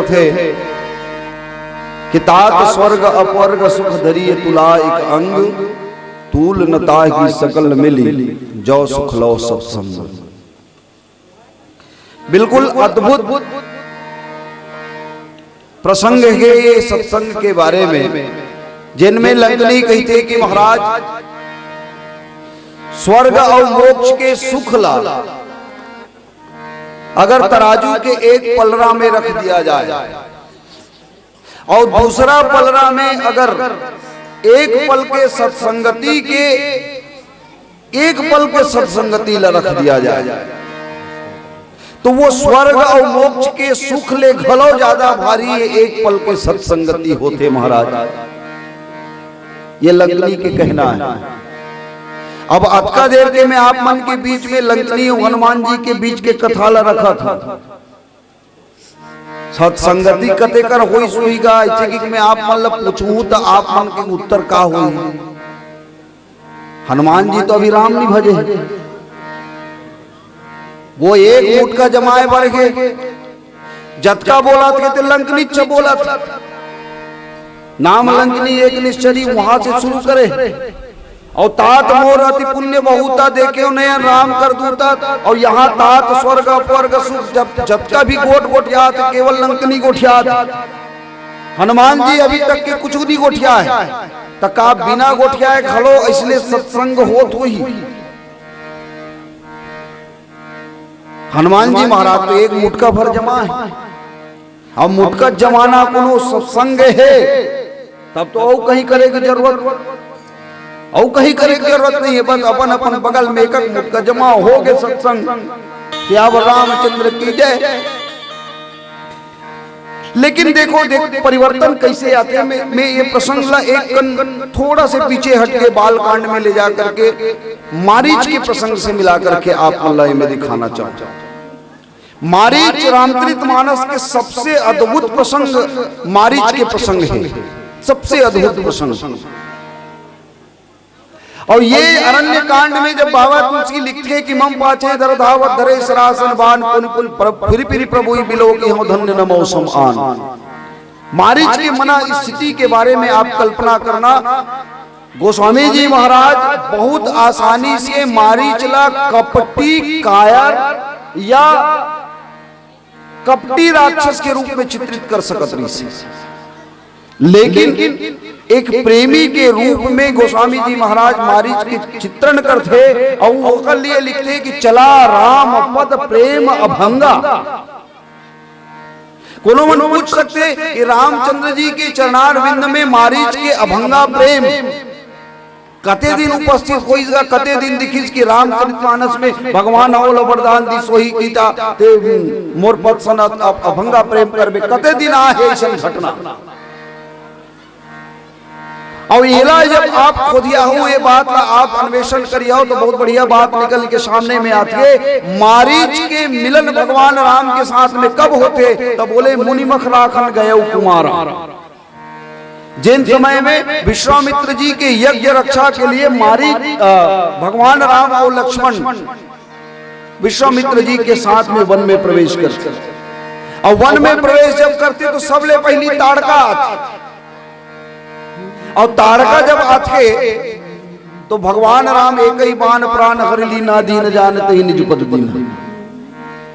करते कि तात स्वर्ग अपवर्ग सुख धरिए तुला एक अंग तूल नता की सकल मिली जो सुख लो सत्संग। बिल्कुल अद्भुत प्रसंग है ये सत्संग के बारे में, जिनमें लंकनी कहते कि महाराज स्वर्ग और मोक्ष के सुख ला अगर तराजू के एक पलड़ा में रख दिया जाए और दूसरा पलड़ा में अगर एक पल के सत्संगति के एक पल के सत्संगति ला रख दिया जाए तो वो स्वर्ग और मोक्ष के सुख ले घलो ज्यादा भारी है एक पल के सत्संगति होते महाराज। ये लंकनी के कहना है। अब अतका देर के में आप मन के बीच में लंकनी और हनुमान जी के बीच के कथा ला रखा था। सत्संगति कते कर होई सुईगा ऐसे कि मैं आप मन ला पूछूं तो आप मन के उत्तर का होई। हनुमान जी तो अभी राम नहीं भजे, वो एक ऊँट का जमाए बर के जतका बोला थे लंकनी च बोला था। नाम लंकनी एक निश्चरी वहां से शुरू करे और तात मोर अति पुण्य बहुता देखे नयन राम कर दूता और यहाँ तात स्वर्ग अपवर्ग सुख जब जतका भी गोट गोठिया केवल लंकनी गोठिया। हनुमान जी अभी तक के कुछ नहीं गोठिया है तक आप बिना गोठिया खड़ो इसलिए सत्संग होत हुई। हनुमान जी महाराज तो एक मुटका भर जमा है। अब मुटका जमाना कोनो सत्संग है तब तो और कहीं करे की जरूरत और कहीं करे की जरूरत नहीं है। बस अपन अपन बगल में एक मुटका जमा हो गए सत्संग। सियावर रामचंद्र की जय। लेकिन देखो परिवर्तन कैसे आते हैं। मैं ये प्रसंग ला एक थोड़ा से पीछे हट के बाल कांड में ले जा करके मारीच के प्रसंग से मिला करके आप अल्लाह में दिखाना चाहता हूं। मारीच रामचरितमानस के सबसे अद्भुत प्रसंग मारीच के प्रसंग है, सबसे अद्भुत प्रसंग। और ये अरण्य कांड में जब बाबा तुलसी लिखते कि मम पाछे दर धावत धरे सरासन बान पुन फिर फिर प्रभु बिलो की हो धन्य न मौसम आन। मारीच के मना स्थिति के बारे में आप कल्पना करना। गोस्वामी जी महाराज बहुत आसानी से मारीचला कपटी कायर या कपटी राक्षस के रूप में चित्रित कर सकत रही, लेकिन एक प्रेमी के रूप में गोस्वामी जी महाराज मारीच के चित्रण करते और वो लिए लिखते कि चला राम पद प्रेम अभंगा। कोनो मन पूछ सकते कि रामचंद्र जी के चरणारविंद में मारीच के अभंगा प्रेम कते दिन उपस्थित होइगा, कते दिन दिखिस कि रामचरितमानस में भगवान औल वरदान दी सोही गीता ते मोर पद सन अभंगा प्रेम करबे कते दिन आ है ऐसा घटना। और येला जब आप खोदिया हो ये बात ला आप अन्वेषण करिया हो तो बहुत बढ़िया बात निकल के सामने में आती है। मारीच के मिलन भगवान राम के साथ में कब होते तो बोले मुनिमख राखन गए कुमारा। जिन समय में विश्वामित्र जी के यज्ञ रक्षा के लिए भगवान राम और लक्ष्मण विश्वामित्र जी के साथ में वन में प्रवेश करते और वन में प्रवेश जब करते तो सबले पहली ताड़का आती और ताड़का जब आते तो भगवान राम एक ही बाण प्राण हरिली ना दीन जानते ही निज पद दीन।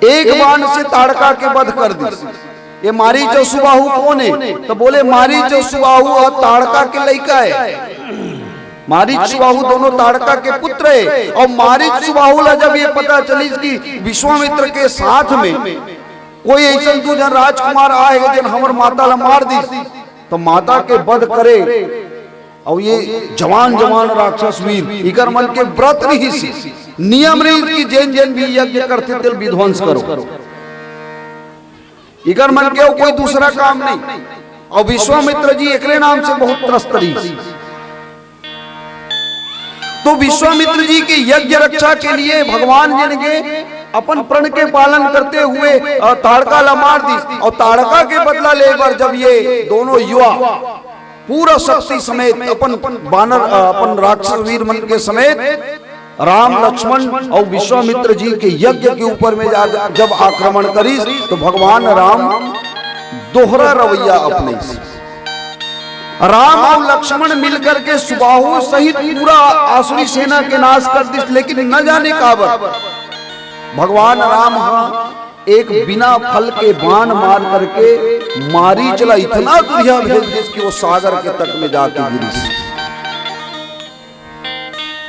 एक बाण से ताड़का के वध कर दी। ये मारीच और सुबाहु कौन है तो बोले मारीच और सुबाहु और ताड़का के लड़का है। मारीच सुबाहु दोनों ताड़का के पुत्र है। और मारीच सुबाहु ला जब ये पता चली कि विश्वामित्र के साथ में कोई ऐसा दूजन राजकुमार आए जिन हमर माता ला मार दी तो माता के वध करे और ये जवान जवान राक्षस वीर इकर मन के व्रत नहीं सी नियम रही कि जैन जैन भी यज्ञ करते तिल विध्वंस करो इकर मन के कोई दूसरा काम नहीं। और विश्वामित्र जी एकरे नाम से बहुत त्रस्त रही। तो विश्वामित्र जी के यज्ञ रक्षा के लिए भगवान जी ने अपन प्रण के पालन करते हुए ताड़का ला मार दी और ताड़का के बदला लेकर जब ये दोनों युवा पूरा शक्ति समेत अपन बानर अपन राक्षस वीर मन के समेत राम लक्ष्मण और विश्वामित्र जी के यज्ञ के ऊपर में जब आक्रमण करी तो भगवान राम दोहरा रवैया अपने से। राम और लक्ष्मण मिलकर के सुबाहु सहित पूरा आसुरी सेना के नाश कर दी, लेकिन न जाने काबर भगवान राम एक बिना फल के बाण मार करके मारीचला इतना दुरिया भेज दी कि वो सागर के तट में जाके गिरी।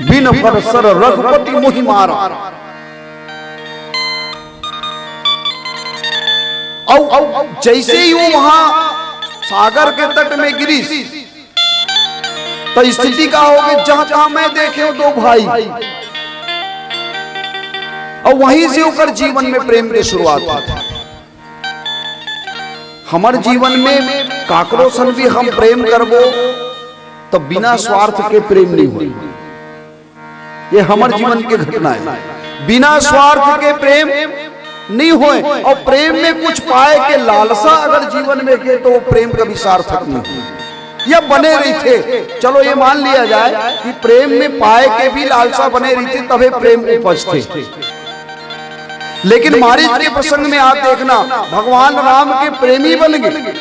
बिन फल सर रघुपति मोहि मारा। जैसे ही वो वहां सागर के तट में गिरी तो स्थिति का हो गई, जहां जहां मैं देखे दो भाई, और वहीं से होकर जीवन में प्रेम की शुरुआत हुई। हमारे जीवन में काकरो सन भी हम प्रेम करबो तो बिना स्वार्थ के प्रेम नहीं हुई। ये हमारे जीवन की घटना है। बिना स्वार्थ के प्रेम नहीं होए, और प्रेम में कुछ पाए के लालसा अगर जीवन में के तो वो प्रेम कभी सार्थक नहीं हुई। या बने रही थे, चलो ये मान लिया जाए कि प्रेम में पाए के भी लालसा बने रही थी, तभी प्रेम उपजते। लेकिन मारीच के प्रसंग में आप देखना, भगवान राम के प्रेमी बन गए।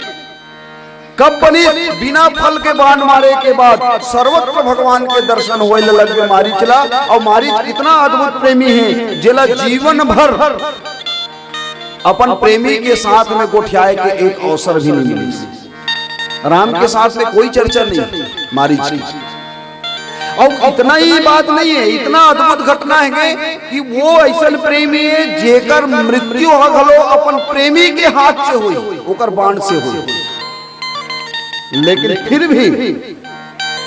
कब बनी? बिना फल के बाण मारे के बाद सर्वत्र भगवान के दर्शन होए लग गए मारीचला। और मारीच इतना अद्भुत प्रेमी है, जिला जीवन भर अपन प्रेमी के साथ में गोठियाए के एक अवसर भी नहीं मिली। राम के साथ में कोई चर्चा नहीं मारीच की। और इतना ही बात नहीं है, इतना अद्भुत घटना है कि वो ऐसा प्रेमी है जेकर मृत्यु हलो अपन प्रेमी के हाथ से हुई, ओकर बाण से हुई। लेकिन फिर भी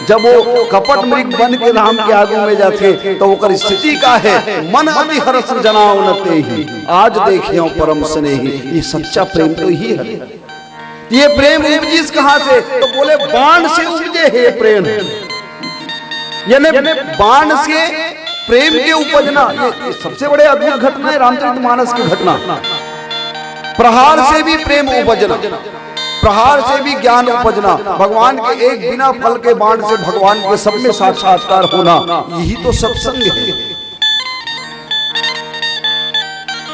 जब वो कपट मृग बन के राम के आगू में जाते तो ओकर स्थिति का है, मन अति हर्ष जनाओ नते ही आज देखे परम स्नेही। ये सच्चा प्रेम तो ही है। ये प्रेम उपजिस कहां से? तो बोले बाण से उपजे है प्रेम, यानी बाण से प्रेम के उपजना। ये सबसे बड़े अद्भुत घटना है रामचरितमानस की घटना। प्रहार से भी प्रेम उपजना, प्रहार से भी ज्ञान उपजना, भगवान के एक बिना फल के बाण से भगवान के सब में साक्षात्कार होना, यही तो सत्संग है।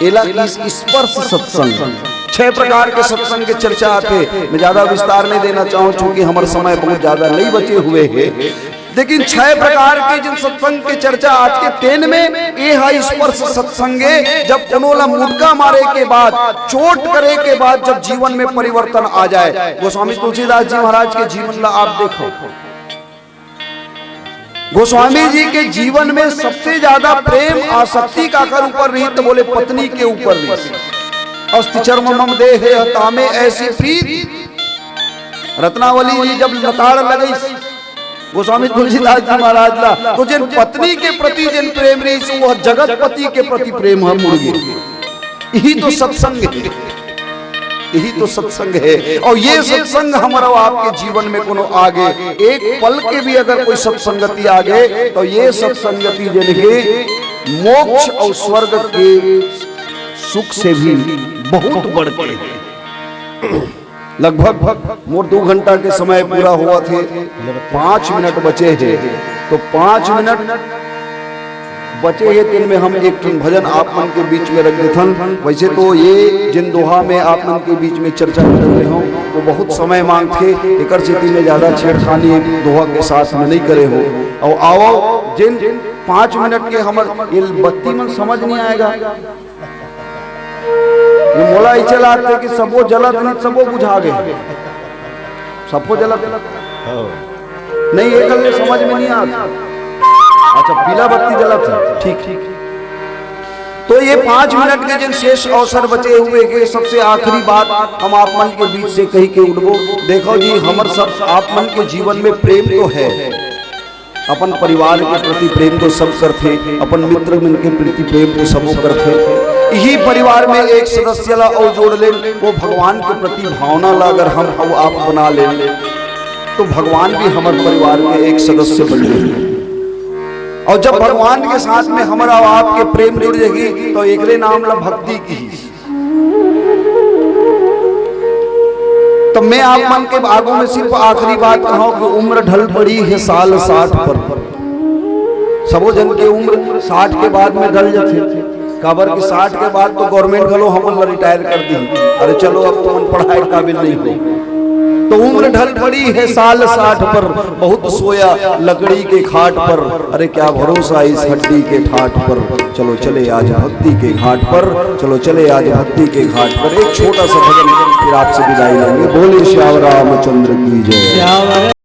एला स्पर्श सत्संग, 6 प्रकार के सत्संग के चर्चा आते। मैं ज्यादा विस्तार नहीं देना चाहूं चूंकि हमारा समय बहुत ज्यादा नहीं बचे हुए हैं। लेकिन 6 प्रकार के जिन सत्संग की चर्चा आज के 10 में ये है स्पर्श सत्संगे। जब कोनोला मुटका मारे के बाद, चोट करे के बाद जब जीवन में परिवर्तन आ जाए। गोस्वामी तुलसीदास जी महाराज के जीवन ला आप देखो, गोस्वामी जी के जीवन में सबसे ज्यादा प्रेम आसक्ति का कर ऊपर रही तो बोले पत्नी के ऊपर रही। अस्ति चर्म मम देहे तामे ऐसी प्रीत। रत्नावली जी जब लताड़ लगई गोस्वामी तुलसीदास जी महाराज ला, तो जिन पत्नी के प्रति जिन प्रेम रही वह जगत पति के प्रति प्रेम है मुर्गी। यही तो सत्संग है, यही तो सत्संग है। और ये सत्संग हमारा आपके जीवन में कोनो आगे एक पल के भी अगर कोई सत्संगति आगे तो ये सत्संगति जिनके मोक्ष और स्वर्ग के सुख से भी बहुत बढ़ के। लगभग मोर 2 घंटा के समय पूरा हुआ थे, 5 मिनट बचे हैं। तो 5 मिनट बचे हैं, दिन में हम एक भजन आप मन के बीच में रख देथन। वैसे तो ये जिन दोहा में आप मन के बीच में चर्चा कर रहे हो वो बहुत समय मांगते, एक स्थिति में ज्यादा छेड़खानी दोहा के साथ में नहीं करे हो। और आओ जिन 5 मिनट के हमारे बत्ती मन समझ नहीं आएगा। ये मोला ही चलाते कि सबो जलत नहीं, सबो बुझा गए, सबको जलत नहीं, एक गल समझ में नहीं आता। अच्छा पीला बत्ती जलत है, ठीक। तो ये 5 मिनट के जिन शेष अवसर बचे हुए के सबसे आखिरी बात हम आप मन के बीच से कही के उठबो। देखो जी, हमारे सब आप मन के जीवन में प्रेम तो है, अपन परिवार के प्रति प्रेम तो सब करते, अपन मित्र मन के प्रति प्रेम तो सबो करते। यही परिवार में एक सदस्य ला और जोड़ ले, वो भगवान के प्रति भावना ला अगर हम आप बना ले तो भगवान भी हमारे परिवार के एक सदस्य बन जाएंगे। और जब भगवान के साथ में हमारा आपके प्रेम जुड़ जाएगी तो एकरे नाम ला भक्ति की। तो मैं आप मन के आगू में सिर्फ आखिरी बात कहूं कि उम्र ढल पड़ी है साल 60 पर। सबो जन के उम्र 60 के बाद में ढल जाते, खबर की 60 के बाद तो गवर्नमेंट गलो हम रिटायर कर दी, अरे चलो अब तो पढ़ाई काबिल नहीं हो। तो उम्र ढल पड़ी है साल 60 पर, बहुत सोया लकड़ी के खाट पर, अरे क्या भरोसा इस हड्डी के ठाट पर। चलो चले आज भक्ति के घाट पर, चलो चले आज भक्ति के घाट पर। एक छोटा सा भजन फिर आपसे विदाई लेंगे। बोले श्याम रामचंद्र की जय।